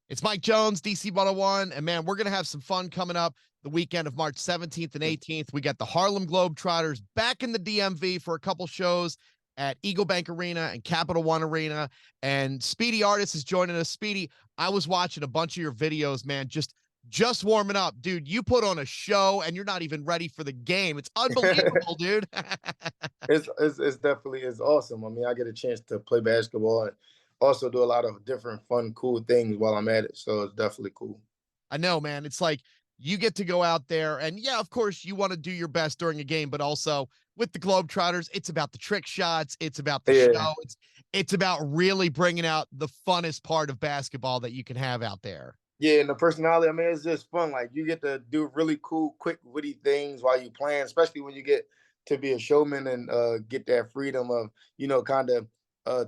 It's Mike Jones, DC 101. And man, we're going to have some fun coming up the weekend of March 17th and 18th. We got the Harlem Globetrotters back in the DMV for a couple shows at EagleBank Arena and Capital One Arena. And Speedy Artis is joining us. Speedy, I was watching a bunch of your videos, man, just warming up. Dude, you put on a show and you're not even ready for the game. It's unbelievable, dude. It's definitely is awesome. I mean, I get a chance to play basketball and also do a lot of different fun, cool things while I'm at it. So it's definitely cool. I know, man. It's like you get to go out there and yeah, of course you want to do your best during a game, but also with the Globetrotters, it's about the trick shots. It's about the Yeah. show. It's about really bringing out the funnest part of basketball that you can have out there. Yeah, and the personality, I mean, it's just fun. Like you get to do really cool, quick, witty things while you playing, especially when you get to be a showman and get that freedom of, kind of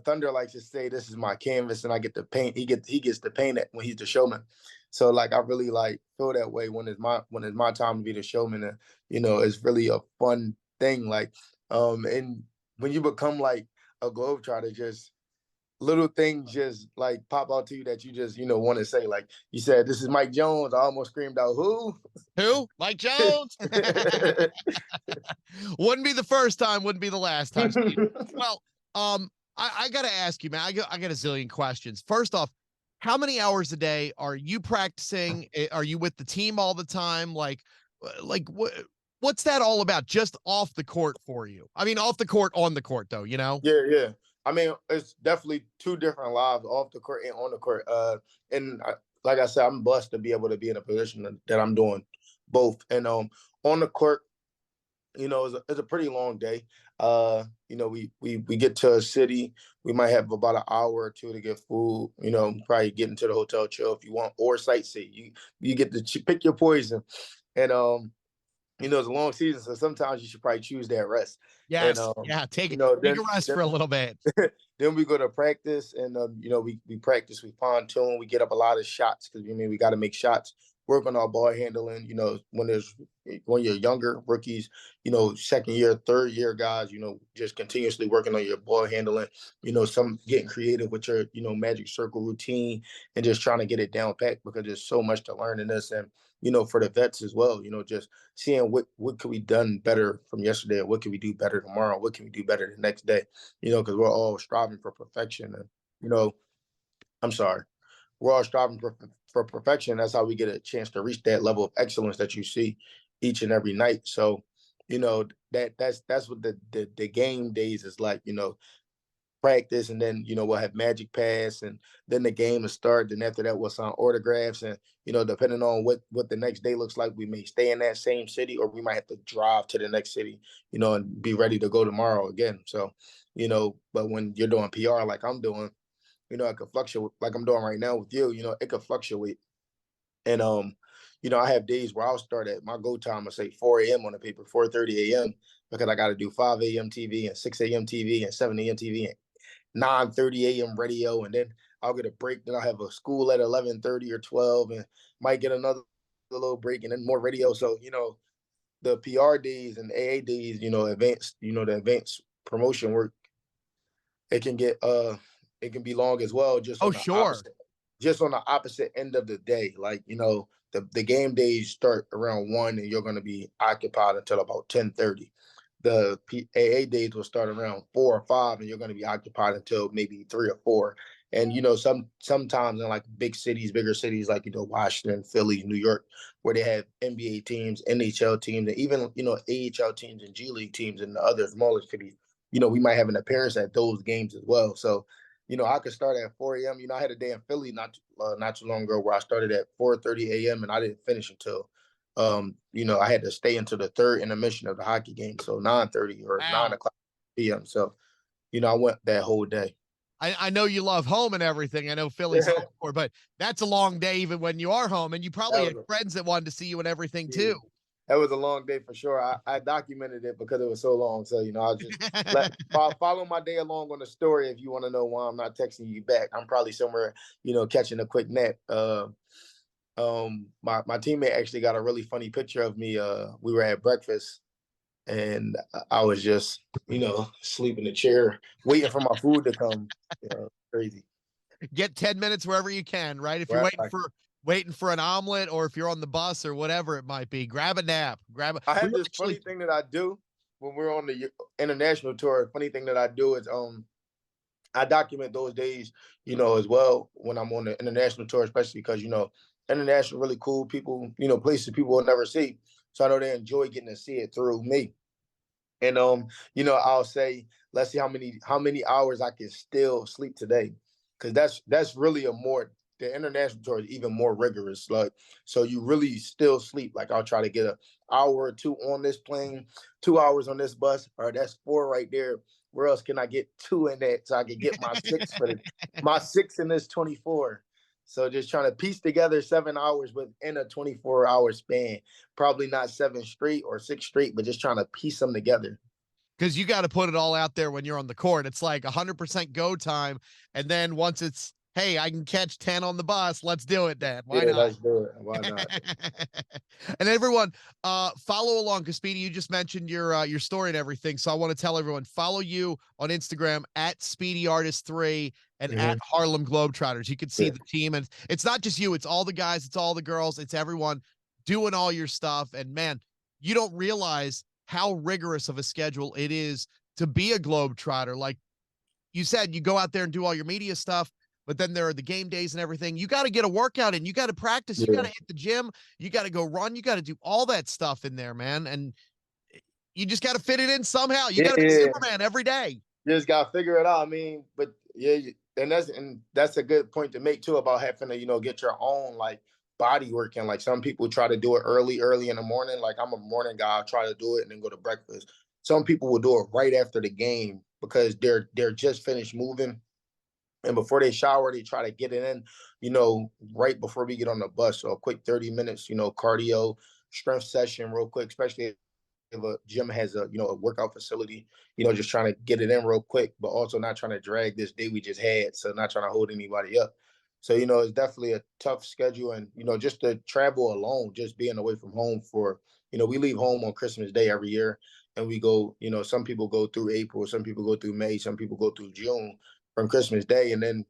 Thunder likes to say, this is my canvas and I get to paint. He gets to paint it when he's the showman. So like I really like feel that way when it's my time to be the showman. And it's really a fun thing. Like and when you become like a globetrotter, just little things just like pop out to you that you just want to say. Like you said, this is Mike Jones. I almost screamed out, who? Who? Mike Jones? Wouldn't be the first time, wouldn't be the last time, Steve. Well, I got to ask you, man, I got a zillion questions. First off, how many hours a day are you practicing? Are you with the team all the time? What's that all about? Just off the court for you? I mean, off the court, on the court, though. Yeah, yeah. I mean, it's definitely two different lives, off the court and on the court. Like I said, I'm blessed to be able to be in a position that I'm doing both. And on the court, it's a pretty long day. We get to a city, we might have about an hour or two to get food. Probably get into the hotel, chill if you want, or sightsee. You get to pick your poison, and it's a long season, so sometimes you should probably choose that rest. And Yes. Yeah. Take then a rest then for a little bit. then we go to practice, and we practice, we pontoon, we get up a lot of shots because we got to make shots, work on our ball handling. When you're younger rookies, second year, third year guys, just continuously working on your ball handling. Some getting creative with your magic circle routine and just trying to get it down pat because there's so much to learn in this. And for the vets as well, just seeing what could we done better from yesterday, or what can we do better tomorrow, what can we do better the next day, because we're all striving for perfection. And, I'm sorry, we're all striving for perfection. That's how we get a chance to reach that level of excellence that you see each and every night. So, that's what the game days is like, practice, and then we'll have magic pass, and then the game will start. Then after that we'll sign autographs, and depending on what the next day looks like, we may stay in that same city, or we might have to drive to the next city, and be ready to go tomorrow again. So but when you're doing PR like I'm doing, it could fluctuate, like I'm doing right now with you. It could fluctuate. And I have days where I'll start at my go time, I say 4 a.m. on the paper, 4:30 a.m., because I got to do 5 a.m. TV and 6 a.m. TV and 7 a.m. TV and 9:30 a.m. radio, and then I'll get a break. Then I'll have a school at 11:30 or 12, and might get another little break, and then more radio. So the PR days and AA days, the advanced promotion work, it can get it can be long as well. Oh, sure. Just on the opposite end of the day. Like the game days start around 1, and you're going to be occupied until about 10:30. The AA days will start around 4 or 5, and you're going to be occupied until maybe 3 or 4. And sometimes in like bigger cities like Washington, Philly, New York, where they have NBA teams, NHL teams, and even AHL teams and G League teams and the other smaller cities, we might have an appearance at those games as well. So I could start at 4 a.m. I had a day in Philly not too long ago where I started at 4:30 a.m. and I didn't finish until I had to stay until the third intermission of the hockey game, so 9:30 or Wow. 9 o'clock p.m. So, I went that whole day. I know you love home and everything. I know Philly's home for, but that's a long day even when you are home, and you probably had friends that wanted to see you and everything Yeah, too. that was a long day for sure. I documented it because it was so long. So, I'll just follow my day along on the story if you want to know why I'm not texting you back. I'm probably somewhere, catching a quick nap. My teammate actually got a really funny picture of me. We were at breakfast, and I was just, asleep in the chair, waiting for my food to come. Crazy. Get 10 minutes wherever you can, right? If you're Right. waiting for an omelet, or if you're on the bus or whatever it might be, grab a nap. I We have this funny actually thing that I do when we're on the international tour. Funny thing that I do is I document those days, as well when I'm on the international tour, especially because international really cool people, places people will never see. So I know they enjoy getting to see it through me. And I'll say, let's see how many hours I can still sleep today, because that's really the international tour is even more rigorous. Like, so you really still sleep. Like, I'll try to get an hour or two on this plane, 2 hours on this bus, or that's four right there. Where else can I get two in that so I can get my six in this 24? So just trying to piece together 7 hours within a 24-hour span. Probably not seven straight or six straight, but just trying to piece them together. because you got to put it all out there when you're on the court. It's like 100% go time. And then once it's, hey, I can catch 10 on the bus, let's do it, Dad. Why Yeah, not? let's do it. Why not? And everyone, follow along, because Speedy, you just mentioned your story and everything. So I want to tell everyone, follow you on Instagram at Speedy Artis 3 and at Mhm. Harlem Globetrotters. You can see Yeah, the team, and it's not just you, it's all the guys, it's all the girls, it's everyone doing all your stuff. And man, you don't realize how rigorous of a schedule it is to be a Globetrotter. Like you said, you go out there and do all your media stuff, but then there are the game days and everything. You got to get a workout in, you got to practice, you got yeah, to hit the gym, you got to go run, you got to do all that stuff in there, man. And you just got to fit it in somehow. You got to be yeah. Superman every day. You just gotta figure it out. I mean, but yeah, and that's a good point to make too about having to get your own like body working. Like, some people try to do it early in the morning. Like, I'm a morning guy. I try to do it and then go to breakfast. Some people will do it right after the game because they're just finished moving, and before they shower, they try to get it in, right before we get on the bus. So a quick 30 minutes, cardio, strength session, real quick, especially if a gym has a workout facility, just trying to get it in real quick, but also not trying to drag this day we just had. So not trying to hold anybody up. So, it's definitely a tough schedule. And, just to travel alone, just being away from home we leave home on Christmas Day every year, and we go, some people go through April, some people go through May, some people go through June from Christmas Day. And then,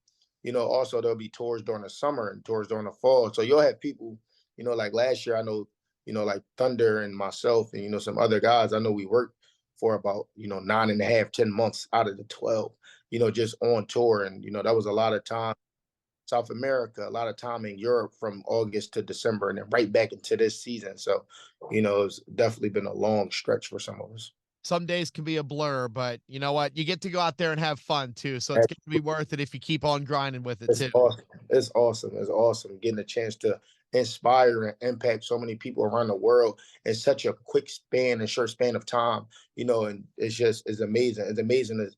also there'll be tours during the summer and tours during the fall. So you'll have people, like last year, I know, like Thunder and myself and, some other guys, I know we worked for about, 9.5, 10 months out of the 12, just on tour. And, that was a lot of time, South America, a lot of time in Europe from August to December, and then right back into this season. So, it's definitely been a long stretch for some of us. Some days can be a blur, but you know what? You get to go out there and have fun too. So it's going to be worth it if you keep on grinding with it It's too. awesome. It's awesome. It's awesome getting a chance to inspire and impact so many people around the world in such a quick span and short span of time. And it's amazing. It's amazing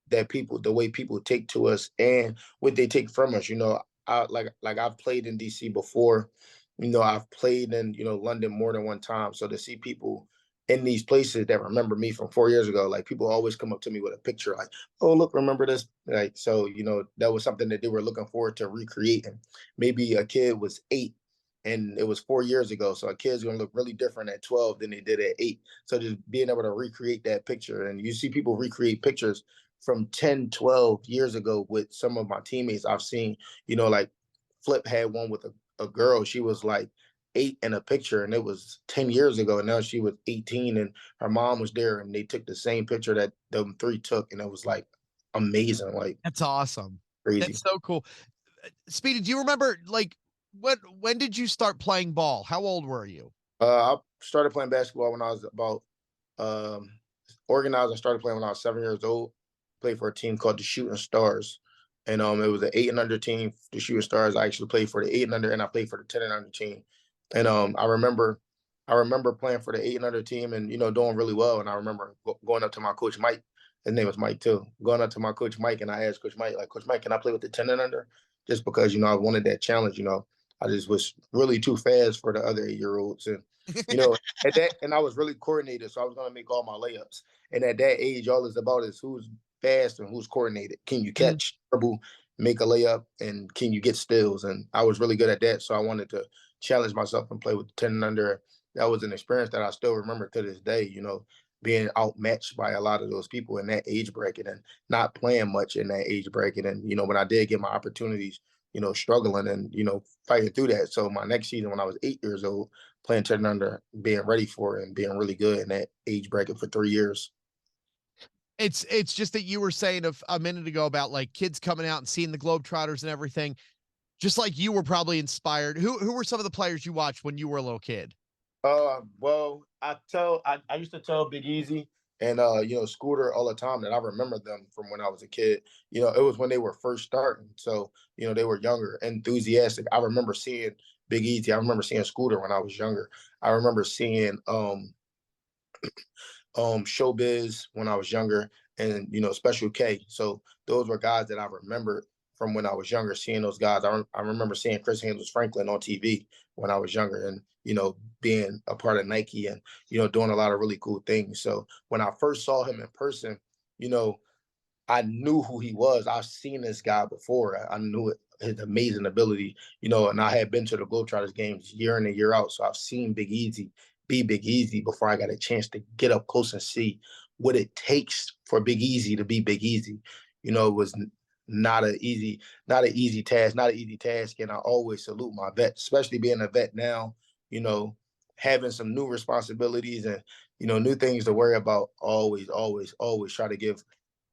that the way people take to us and what they take from us. Like I've played in DC before. I've played in London more than one time. So to see people in these places that remember me from 4 years ago, like, people always come up to me with a picture, like, oh, look, remember this? Like, so, that was something that they were looking forward to recreating. Maybe a kid was 8 and it was 4 years ago. So a kid's going to look really different at 12 than they did at 8. So just being able to recreate that picture, and you see people recreate pictures from 10, 12 years ago with some of my teammates I've seen, like Flip had one with a girl. She was like 8 in a picture, and it was 10 years ago. And now she was 18 and her mom was there, and they took the same picture that them three took. And it was like amazing, like That's awesome. That's crazy. so cool. Speedy, do you remember like when did you start playing ball? How old were you? I started playing basketball when I was about um, organized. I started playing when I was 7 years old. Played for a team called the Shooting Stars, and it was an 8 and under team. The Shooting Stars. I actually played for the 8 and under, and I played for the 10 and under team. And I remember playing for the 8 and under team, and doing really well. And I remember going up to my coach Mike. His name was Mike too. Going up to my coach Mike, and I asked Coach Mike, like, Coach Mike, can I play with the 10 and under? Just because I wanted that challenge. I just was really too fast for the other 8 year olds, and you know, and I was really coordinated, so I was gonna make all my layups. And at that age, all it's about is who's fast and who's coordinated. Can you Mm. catch, dribble, make a layup, and can you get steals? And I was really good at that, so I wanted to challenge myself and play with the 10 and under. That was an experience that I still remember to this day. being outmatched by a lot of those people in that age bracket and not playing much in that age bracket. And, when I did get my opportunities, struggling and, fighting through that. So my next season when I was 8 years old, playing 10 under, being ready for it and being really good in that age bracket for 3 years. It's just that you were saying a minute ago about like kids coming out and seeing the Globetrotters and everything. Just like you were probably inspired. Who were some of the players you watched when you were a little kid? Well, I used to tell Big Easy and Scooter all the time that I remember them from when I was a kid. It was when they were first starting. So, they were younger, enthusiastic. I remember seeing Big Easy. I remember seeing Scooter when I was younger. I remember seeing Showbiz when I was younger, and Special K. So those were guys that I remember from when I was younger, seeing those guys. I remember seeing Chris Handles Franklin on TV when I was younger, and being a part of Nike and doing a lot of really cool things. So when I first saw him in person, you know I knew who he was. I've seen this guy before. I knew it, his amazing ability, and I had been to the Globetrotters games year in and year out. So I've seen Big Easy be Big Easy before I got a chance to get up close and see what it takes for Big Easy to be Big Easy. It was not an easy task, not an easy task. And I always salute my vets, especially being a vet now, you know, having some new responsibilities and, new things to worry about. Always, always, always try to give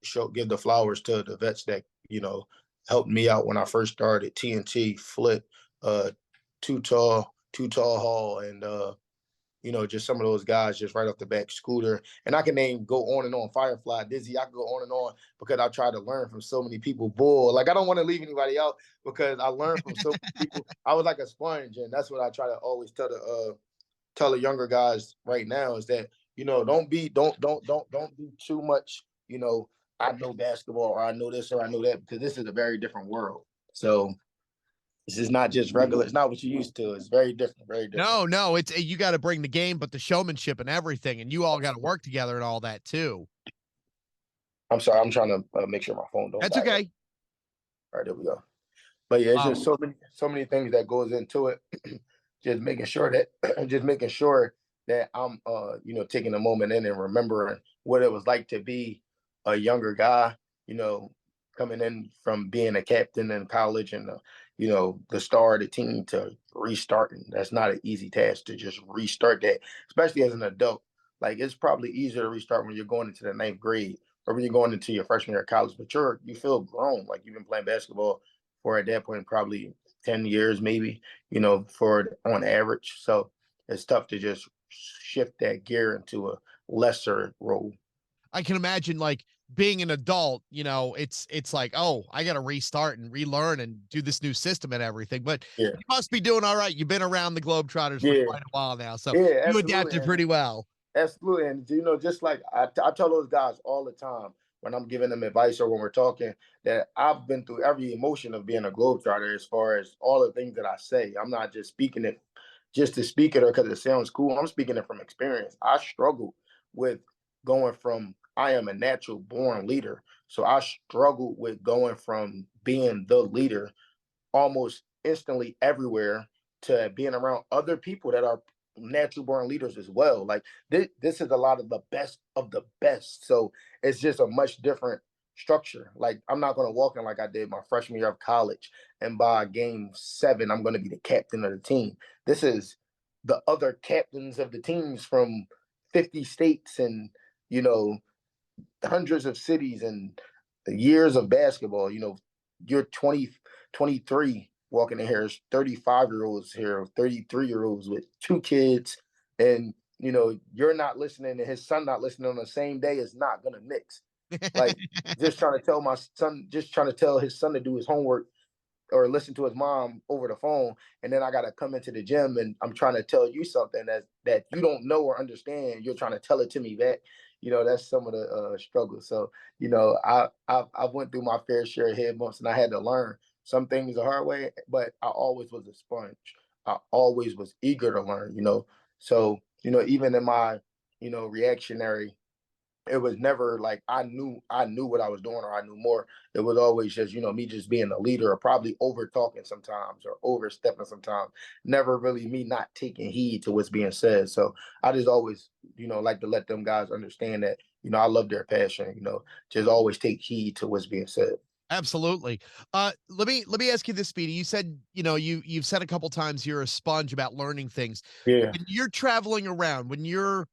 the flowers to the vets that helped me out when I first started. TNT, Flip, uh, Too Tall Hall, and just some of those guys just right off the back. Scooter, and I can go on and on. Firefly, Dizzy, I can go on and on because I try to learn from so many people. Bull, like I don't want to leave anybody out because I learned from so many people. I was like a sponge, and that's what I try to always tell the younger guys right now is that don't be too much. I know basketball or I know this or I know that because this is a very different world. So this is not just regular. It's not what you used to. It's very different. Very different. No, no, it's you got to bring the game, but the showmanship and everything, and you all got to work together and all that too. I'm sorry. I'm trying to make sure my phone don't That's die. okay. All right, there we go. But yeah, it's just Um, so many things that goes into it. Just making sure that I'm taking a moment in and remembering what it was like to be a younger guy, you know, coming in from being a captain in college and the star of the team to restarting. That's not an easy task to just restart that, especially as an adult. Like it's probably easier to restart when you're going into the ninth grade or when you're going into your freshman year of college, but you feel grown, like you've been playing basketball for at that point probably 10 years maybe, for on average. So it's tough to just shift that gear into a lesser role. I can imagine like being an adult, it's like, oh, I got to restart and relearn and do this new system and everything. But Yeah. you must be doing all right. You've been around the Globetrotters for Yeah. quite a while now, so Yeah, you absolutely. adapted pretty well. Absolutely. And just like I tell those guys all the time when I'm giving them advice or when we're talking that I've been through every emotion of being a globetrotter as far as all the things that I say. I'm not just speaking it just to speak it or because it sounds cool. I'm speaking it from experience. I struggled with going from I am a natural born leader. So I struggled with going from being the leader almost instantly everywhere to being around other people that are natural born leaders as well. Like this is a lot of the best of the best. So it's just a much different structure. Like I'm not going to walk in like I did my freshman year of college and by game 7, I'm going to be the captain of the team. This is the other captains of the teams from 50 states and, you know, hundreds of cities and years of basketball. You're 20, 23 walking in here, 35-year-olds here, 33-year-olds with 2 kids, and you're not listening and his son not listening on the same day is not gonna mix. Like just trying to tell his son to do his homework or listen to his mom over the phone, and then I gotta come into the gym and I'm trying to tell you something that you don't know or understand. You're trying to tell it to me back. That's some of the struggles. So I went through my fair share of head bumps, and I had to learn some things the hard way. But I always was a sponge. I always was eager to learn. So even in my reactionary it was never like I knew what I was doing or I knew more. It was always just, me just being a leader or probably over talking sometimes or overstepping sometimes. Never really me not taking heed to what's being said. So I just always, like to let them guys understand that, I love their passion, just always take heed to what's being said. Absolutely. Let me ask you this, Speedy. You said, you've said a couple times you're a sponge about learning things. Yeah. When you're traveling around, when you're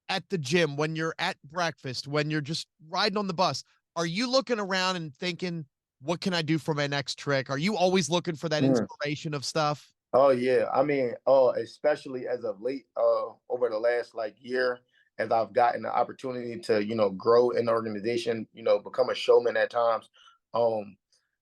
at the gym, when you're at breakfast, when you're just riding on the bus, are you looking around and thinking, what can I do for my next trick? Are you always looking for that Mm. inspiration of stuff? Oh yeah. I mean, especially as of late, over the last like year, as I've gotten the opportunity to, grow in the organization, become a showman at times. Um,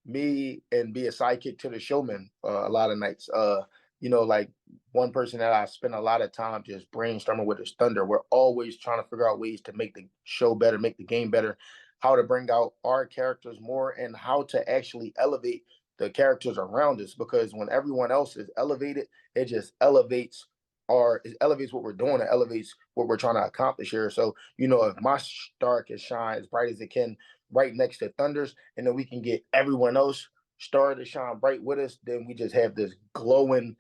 Me and be a sidekick to the showman a lot of nights. Like one person that I spend a lot of time just brainstorming with is Thunder. We're always trying to figure out ways to make the show better, make the game better, how to bring out our characters more, and how to actually elevate the characters around us, because when everyone else is elevated, it just elevates it elevates what we're doing, it elevates what we're trying to accomplish here. So, if my star can shine as bright as it can right next to Thunder's, and then we can get everyone else star to shine bright with us, then we just have this glowing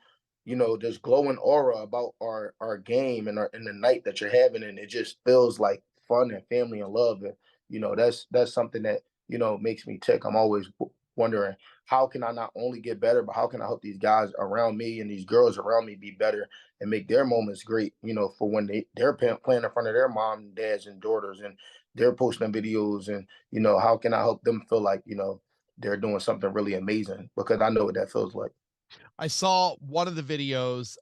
aura about our game and the night that you're having, and it just feels like fun and family and love. And that's something that makes me tick. I'm always wondering, how can I not only get better, but how can I help these guys around me and these girls around me be better and make their moments great, for when they're playing in front of their mom and dads and daughters, and they're posting videos, and, how can I help them feel like, they're doing something really amazing, because I know what that feels like. I saw one of the videos,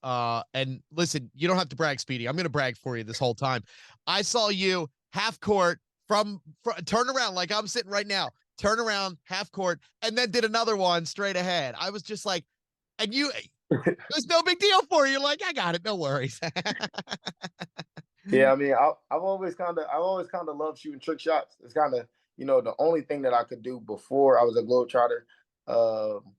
and listen, you don't have to brag, Speedy. I'm going to brag for you this whole time. I saw you half court from turn around like I'm sitting right now, turn around half court, and then did another one straight ahead. I was just like, and it was no big deal for you. You're like, I got it, no worries. Yeah, I mean, I've always kind of loved shooting trick shots. It's kind of, the only thing that I could do before I was a Globetrotter. Um,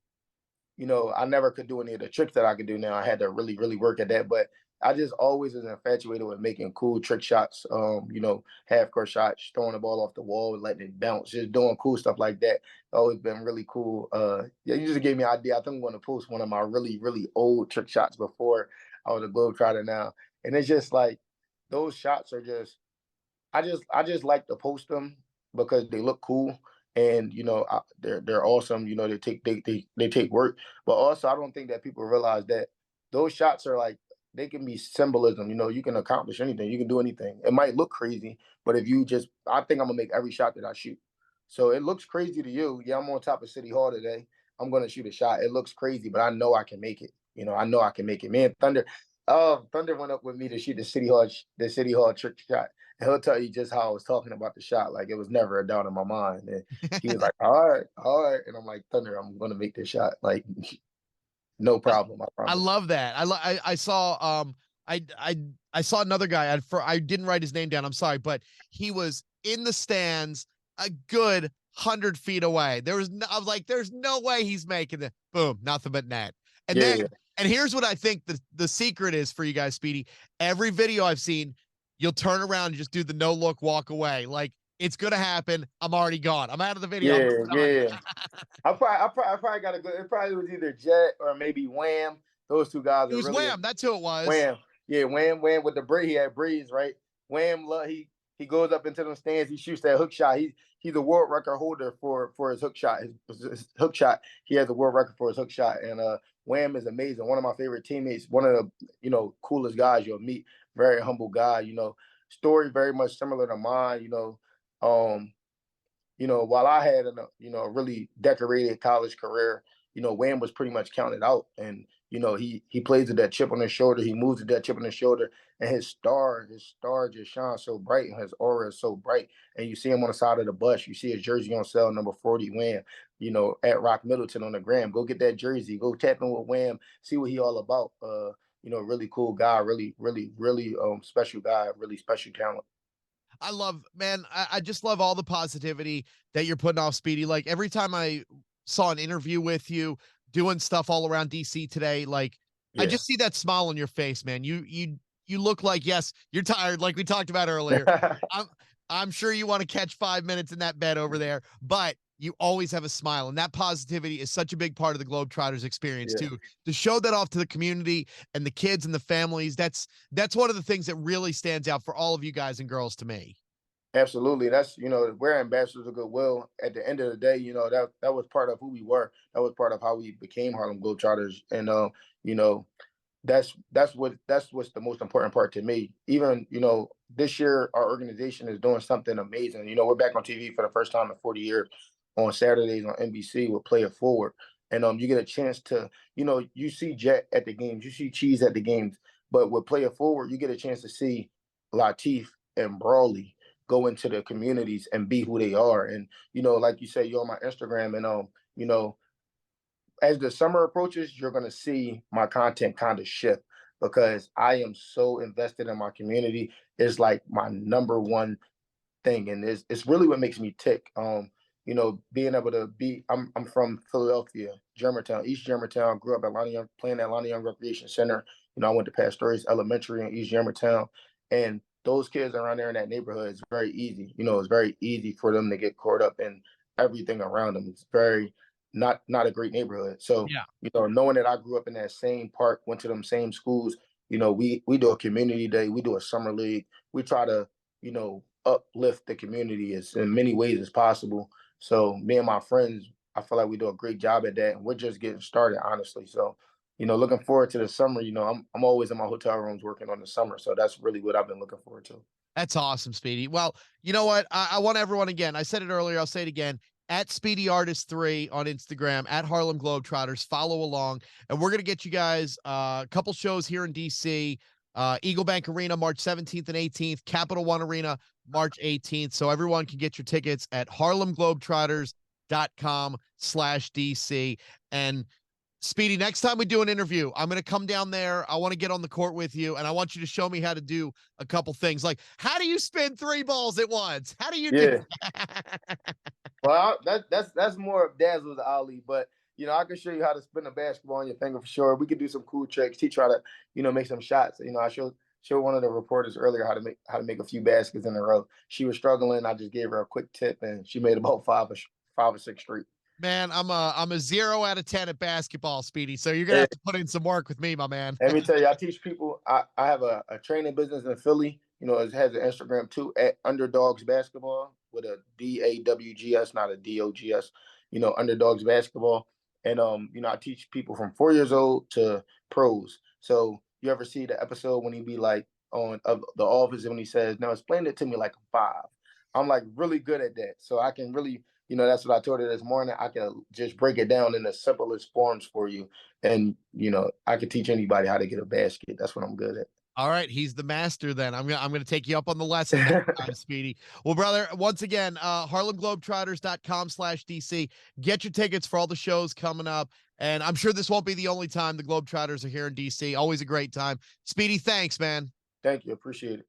I never could do any of the tricks that I could do now. I had to really, really work at that. But I just always was infatuated with making cool trick shots, half court shots, throwing the ball off the wall, letting it bounce, just doing cool stuff like that. Always been really cool. Yeah, you just gave me an idea. I think I'm going to post one of my really, really old trick shots before I was a Globetrotter now. And it's just like those shots are just I just like to post them because they look cool, and they're awesome. They take work, but also I don't think that people realize that those shots are like, they can be symbolism. You can accomplish anything, you can do anything. It might look crazy, but if you just I think I'm gonna make every shot that I shoot. So it looks crazy to you. Yeah, I'm on top of City Hall today. I'm gonna shoot a shot. It looks crazy, but I know I can make it. I know I can make it. Man, Thunder went up with me to shoot the City Hall trick shot. And he'll tell you just how I was talking about the shot. Like, it was never a doubt in my mind. And he was like, all right. And I'm like, Thunder, I'm gonna make this shot. Like, no I, problem, I I promise. love that. I saw I saw another guy. I didn't write his name down. I'm sorry, but he was in the stands a good 100 feet away. I was like, there's no way he's making it. Boom, nothing but net. And then Yeah, and here's what I think the secret is for you guys, Speedy. Every video I've seen, you'll turn around and just do the no look walk away. Like, it's gonna happen. I'm already gone. I'm out of the video. yeah, I'm done. yeah. I probably got a good. It probably was either Jet or maybe Wham. Those two guys It are was really Wham. That's who it was. Wham. Yeah, Wham with the braid. He had braids, right? Wham, he goes up into them stands. He shoots that hook shot. He's a world record holder for his hook shot. His hook shot. He has a world record for his hook shot. And Wham is amazing. One of my favorite teammates. One of the coolest guys you'll meet. Very humble guy. Story very much similar to mine. Um, while I had a really decorated college career, Wham was pretty much counted out, and he plays with that chip on his shoulder. He moves with that chip on his shoulder, and his star just shines so bright, and his aura is so bright. And you see him on the side of the bus. You see his jersey on sale, number 40, Wham. At Rock Middleton on the gram. Go get that jersey. Go tap in with Wham. See what he all about. Really cool guy. Really, really, really special guy. Really special talent. I love, man, I just love all the positivity that you're putting off, Speedy. Like, every time I saw an interview with you doing stuff all around DC today, like, I Yeah. just see that smile on your face, man. You look like, yes, you're tired, like we talked about earlier. I'm I'm sure you want to catch 5 minutes in that bed over there, but you always have a smile. And that positivity is such a big part of the Globetrotters experience Yeah. too. To show that off to the community and the kids and the families, that's one of the things that really stands out for all of you guys and girls to me. Absolutely. That's, we're ambassadors of goodwill. At the end of the day, that was part of who we were. That was part of how we became Harlem Globetrotters. And you know, that's what's the most important part to me. Even, this year our organization is doing something amazing. We're back on TV for the first time in 40 years on Saturdays on NBC with Play It Forward. And you get a chance to, you see Jet at the games, you see Cheese at the games, but with Play It Forward, you get a chance to see Latif and Brawley go into the communities and be who they are. And, like you say, you're on my Instagram and you know, as the summer approaches, you're gonna see my content kind of shift because I am so invested in my community. It's like my number one thing, and it's really what makes me tick. Being able to be, I'm from Philadelphia, Germantown, East Germantown. Grew up at Lonnie Young, playing at Lonnie Young Recreation Center. I went to Pastorius Elementary in East Germantown, and those kids around there in that neighborhood, it's very easy. It's very easy for them to get caught up in everything around them. It's very not a great neighborhood. So, Yeah. knowing that I grew up in that same park, went to them same schools, we do a community day, we do a summer league, we try to, uplift the community as in many ways as possible. So me and my friends, I feel like we do a great job at that, and we're just getting started, honestly. So, looking forward to the summer. I'm always in my hotel rooms working on the summer, so that's really what I've been looking forward to. That's awesome, Speedy. Well, you know what? I want everyone again. I said it earlier. I'll say it again. At Speedy Artis 3 on Instagram, at Harlem Globetrotters. Follow along, and we're gonna get you guys a couple shows here in DC. EagleBank Arena, March 17th and 18th. Capital One Arena, March 18th. So everyone can get your tickets at harlemglobetrotters.com/DC. And Speedy, next time we do an interview, I'm going to come down there. I want to get on the court with you, and I want you to show me how to do a couple things. Like, how do you spin three balls at once? How do you do Yeah. Well, that's more of Dazzle's alley, but I can show you how to spin a basketball on your finger for sure. We could do some cool tricks. He try to, make some shots. I showed one of the reporters earlier how to make a few baskets in a row. She was struggling. I just gave her a quick tip, and she made about five or six straight. Man, I'm a 0 out of 10 at basketball, Speedy. So you're gonna Yeah. have to put in some work with me, my man. Let me tell you, I teach people. I have a training business in Philly. It has an Instagram too at Underdogs Basketball with a DAWGS, not a DOGS. Underdogs Basketball, and I teach people from 4 years old to pros. So you ever see the episode when he be like on of The Office when he says, "Now explain it to me like I'm 5." I'm like really good at that, so I can really. That's what I told her this morning. I can just break it down in the simplest forms for you, and I could teach anybody how to get a basket. That's what I'm good at. All right, he's the master then. I'm gonna take you up on the lesson next time, Speedy. Well, brother, once again, harlemglobetrotters.com/DC. Get your tickets for all the shows coming up. And I'm sure this won't be the only time the Globetrotters are here in DC. Always a great time. Speedy, thanks, man. Thank you, appreciate it.